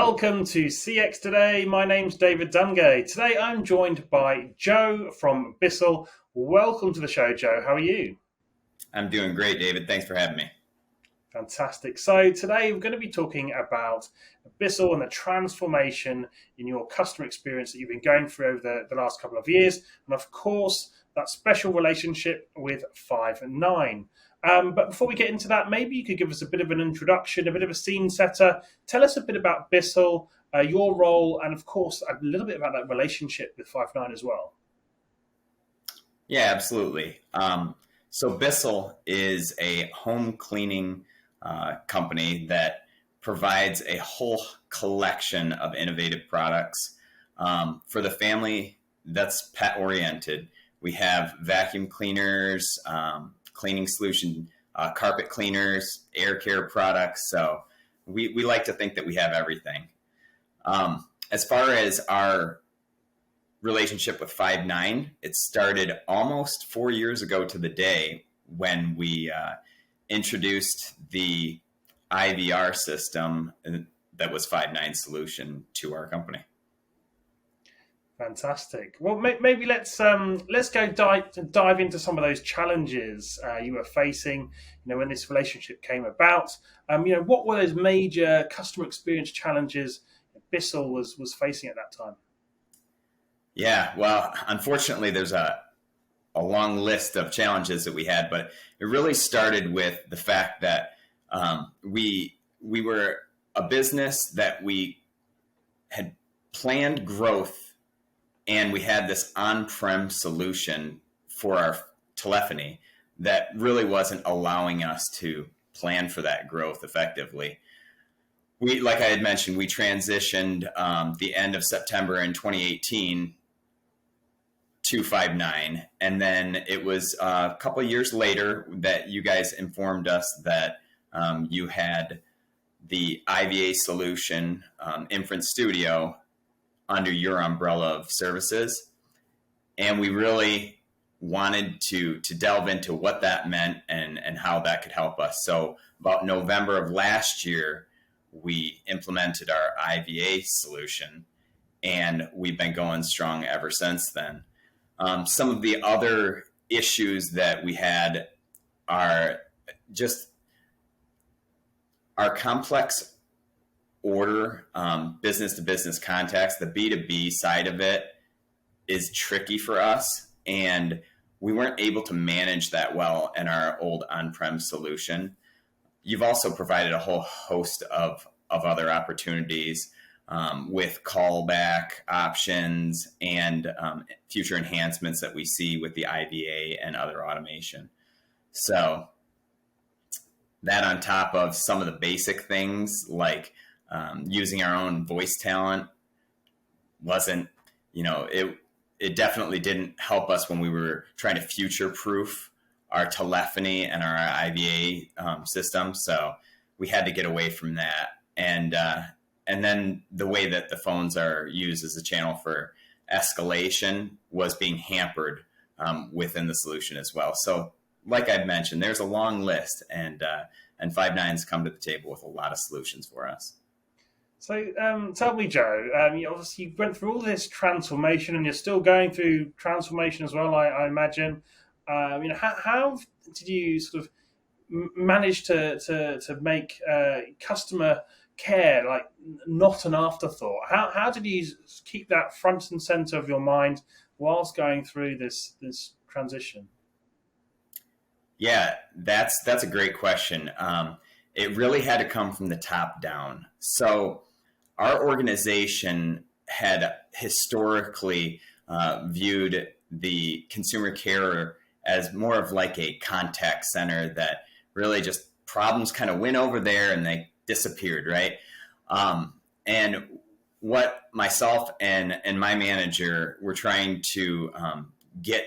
Welcome to CX Today. My name's David Dungay. Today I'm joined by Joe from Bissell. Welcome to the show, Joe. How are you? I'm doing great, David. Thanks for having me. Fantastic. So today we're going to be talking about Bissell and the transformation in your customer experience that you've been going through over the last couple of years. And of course, that special relationship with Five9. But before we get into that, maybe you could give us a bit of an introduction, a bit of a scene setter. Tell us a bit about Bissell, your role, and of course, a little bit about that relationship with Five9 as well. Yeah, absolutely. So Bissell is a home cleaning company that provides a whole collection of innovative products for the family that's pet oriented. We have vacuum cleaners, cleaning solution, carpet cleaners, air care products. So we like to think that we have everything. As far as our relationship with Five9, it started almost 4 years ago to the day when we introduced the IVR system that was Five9's solution to our company. Fantastic. Well, maybe let's go dive into some of those challenges you were facing. When this relationship came about. What were those major customer experience challenges Bissell was facing at that time? Yeah, well, unfortunately, there's a long list of challenges that we had, but it really started with the fact that we were a business that we had planned growth. And we had this on-prem solution for our telephony that really wasn't allowing us to plan for that growth effectively. Like I had mentioned, we transitioned the end of September in 2018 to Five9. And then it was a couple of years later that you guys informed us that you had the IVA solution, Inference Studio, under your umbrella of services. And we really wanted to delve into what that meant and how that could help us. So about November of last year, we implemented our IVA solution, and we've been going strong ever since then. Some of the other issues that we had are just our complex order, business to business contacts. The B2B side of it is tricky for us, and we weren't able to manage that well in our old on-prem solution. You've also provided a whole host of other opportunities with callback options and future enhancements that we see with the IVA and other automation. So that on top of some of the basic things like using our own voice talent wasn't, it definitely didn't help us when we were trying to future-proof our telephony and our IVA system. So we had to get away from that. And then the way that the phones are used as a channel for escalation was being hampered within the solution as well. So like I've mentioned, there's a long list, and Five9's come to the table with a lot of solutions for us. So tell me, Joe, obviously you went through all this transformation and you're still going through transformation as well, I imagine. How did you sort of manage to make customer care like not an afterthought? How did you keep that front and center of your mind whilst going through this transition? Yeah, that's a great question. It really had to come from the top down. So our organization had historically viewed the consumer care as more of like a contact center that really just problems kind of went over there and they disappeared, right? And what myself and my manager were trying to get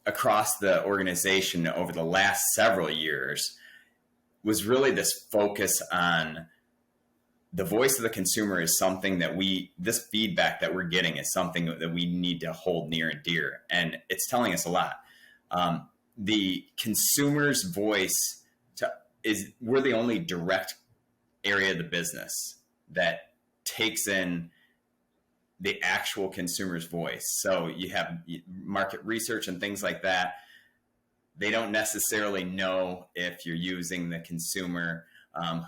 across the organization over the last several years was really this focus on the voice of the consumer is something that this feedback that we're getting is something that we need to hold near and dear. And it's telling us a lot. The consumer's voice we're the only direct area of the business that takes in the actual consumer's voice. So you have market research and things like that. They don't necessarily know if you're using the consumer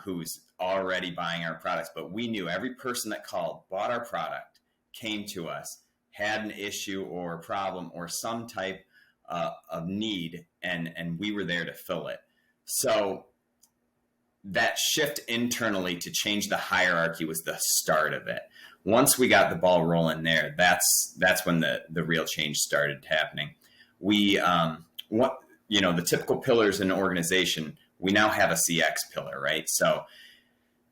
who's already buying our products, but we knew every person that called, bought our product, came to us, had an issue or a problem or some type of need, and we were there to fill it. So that shift internally to change the hierarchy was the start of it. Once we got the ball rolling there, that's when the real change started happening. We the typical pillars in an organization, we now have a CX pillar, right? So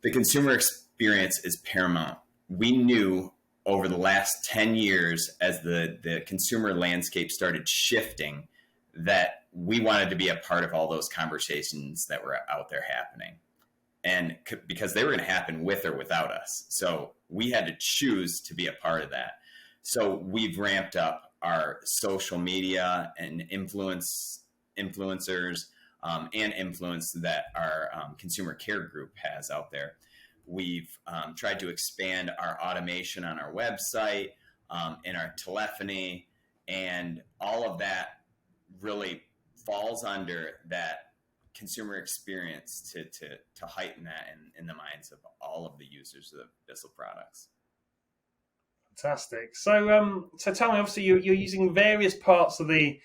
the consumer experience is paramount. We knew over the last 10 years, as the consumer landscape started shifting, that we wanted to be a part of all those conversations that were out there happening. And because they were going to happen with or without us. So we had to choose to be a part of that. So we've ramped up our social media and influencers and influence that our consumer care group has out there. We've tried to expand our automation on our website, and our telephony, and all of that really falls under that consumer experience to heighten that in the minds of all of the users of the Bissell products. Fantastic. So tell me, obviously you're using various parts of the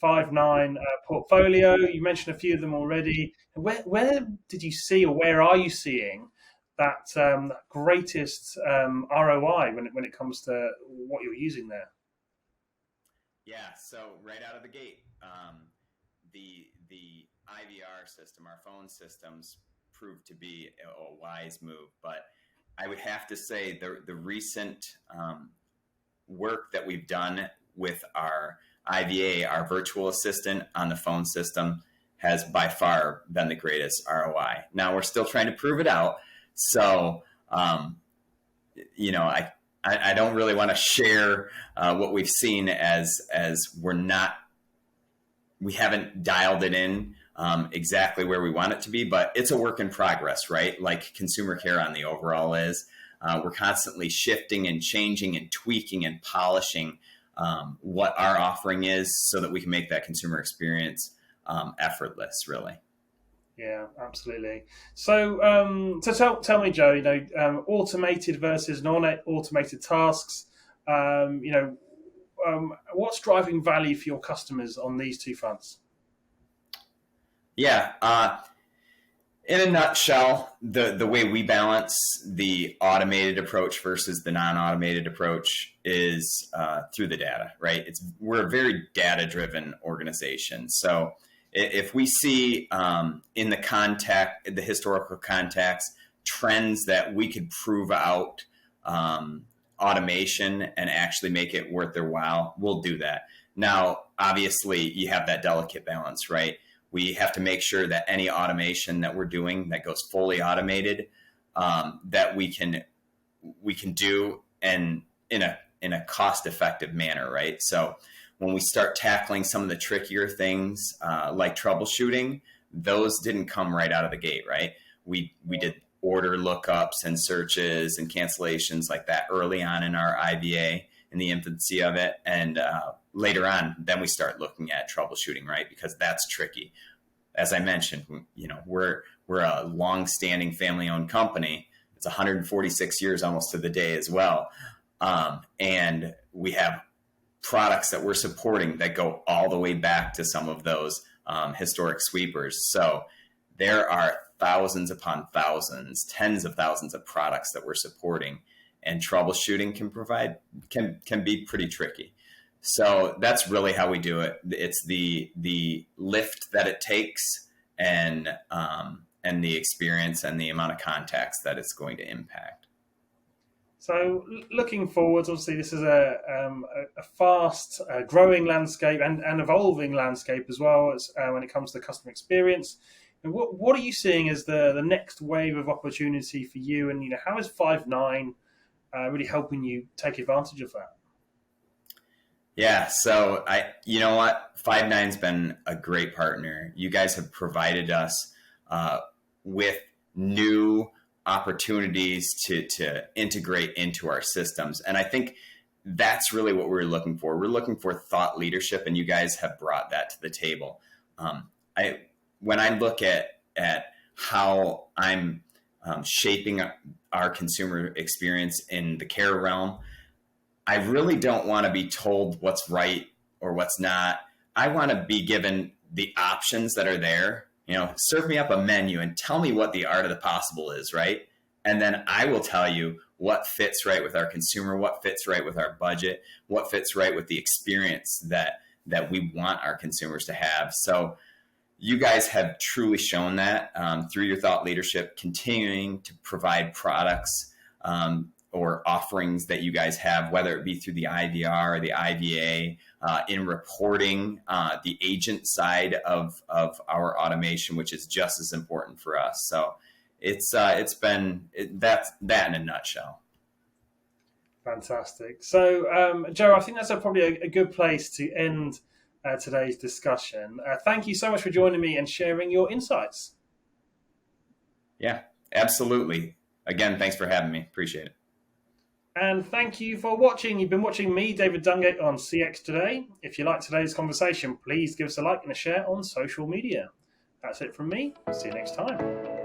Five9 portfolio. You mentioned a few of them already. Where did you see, or where are you seeing that greatest ROI when it comes to what you're using there? Yeah, so right out of the gate, the IVR system, our phone systems, proved to be a wise move. But I would have to say the recent work that we've done with our IVA, our virtual assistant on the phone system, has by far been the greatest ROI. Now we're still trying to prove it out. So, I don't really want to share what we've seen as we haven't dialed it in exactly where we want it to be, but it's a work in progress, right? Like consumer care on the overall is. We're constantly shifting and changing and tweaking and polishing what our offering is so that we can make that consumer experience effortless, really. Yeah, absolutely. So, tell me, Joe, automated versus non-automated tasks, what's driving value for your customers on these two fronts? Yeah. In a nutshell, the way we balance the automated approach versus the non-automated approach is through the data, right? We're a very data-driven organization. So if we see in the historical context, trends that we could prove out automation and actually make it worth their while, we'll do that. Now, obviously, you have that delicate balance, right? We have to make sure that any automation that we're doing that goes fully automated, that we can do and in a cost-effective manner, right? So when we start tackling some of the trickier things like troubleshooting, those didn't come right out of the gate, right? We did order lookups and searches and cancellations like that early on in our IVA, in the infancy of it, and later on, then we start looking at troubleshooting, right? Because that's tricky. As I mentioned, we're a long-standing family-owned company. It's 146 years almost to the day as well, and we have products that we're supporting that go all the way back to some of those historic sweepers. So there are thousands upon thousands, tens of thousands of products that we're supporting, and troubleshooting can be pretty tricky. So that's really how we do it. It's the lift that it takes and the experience and the amount of contacts that it's going to impact. So looking forward, obviously this is a fast growing landscape and evolving landscape as well as when it comes to customer experience. And what are you seeing as the next wave of opportunity for you? And how is Five9 really helping you take advantage of that? Yeah, so you know what? Five9's been a great partner. You guys have provided us with new opportunities to integrate into our systems. And I think that's really what we're looking for. We're looking for thought leadership, and you guys have brought that to the table. When I look at how I'm shaping our consumer experience in the care realm, I really don't want to be told what's right or what's not. I want to be given the options that are there. Serve me up a menu and tell me what the art of the possible is, right? And then I will tell you what fits right with our consumer, what fits right with our budget, what fits right with the experience that we want our consumers to have. So you guys have truly shown that through your thought leadership, continuing to provide products or offerings that you guys have, whether it be through the IVR or the IVA, in reporting the agent side of our automation, which is just as important for us. So that's that in a nutshell. Fantastic. So, Joe, I think that's probably a good place to end today's discussion. Thank you so much for joining me and sharing your insights. Yeah, absolutely. Again, thanks for having me. Appreciate it. And thank you for watching. You've been watching me, David Dungay, on CX Today. If you liked today's conversation, please give us a like and a share on social media. That's it from me. See you next time.